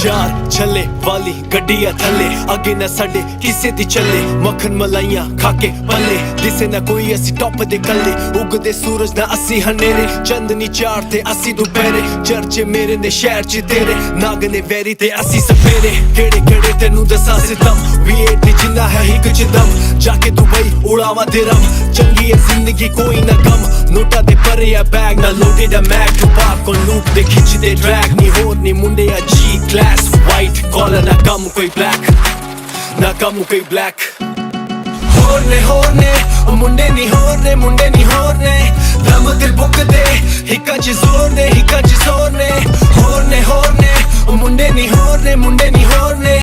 चार छले वाली गड्डिया थले अगे ना साडे किसे दी चले मक्खन मलाइयां खाके पल्ले दिसे ना कोई असी टॉप दे कल्ले उगदे सूरज ना असी हनेरे चंदनी चार ते असी दोपहरे चर्चे मेरे ने शहर च तेरे नागने वैरी ते असी सपेरे केड़े केड़े तेनू दसा सितम V8 दी जिन्ना है हिक च दम जाके दुबई उड़ावा दिरम चंगी है जिंदगी कोई ना गम नोटा दे परे आ बैग ना लोडेड आ mag to park on loop दे खिच दे ड्रैग नी होर नी मुंडे आ G class white collar ना कम कोई black ना कम कोई black होर ने मुंडे नी होर ने दम दिल बुक दे हिक्का च जोर ने हिक्का च जोर ने होर ने मुंडे नी होर ने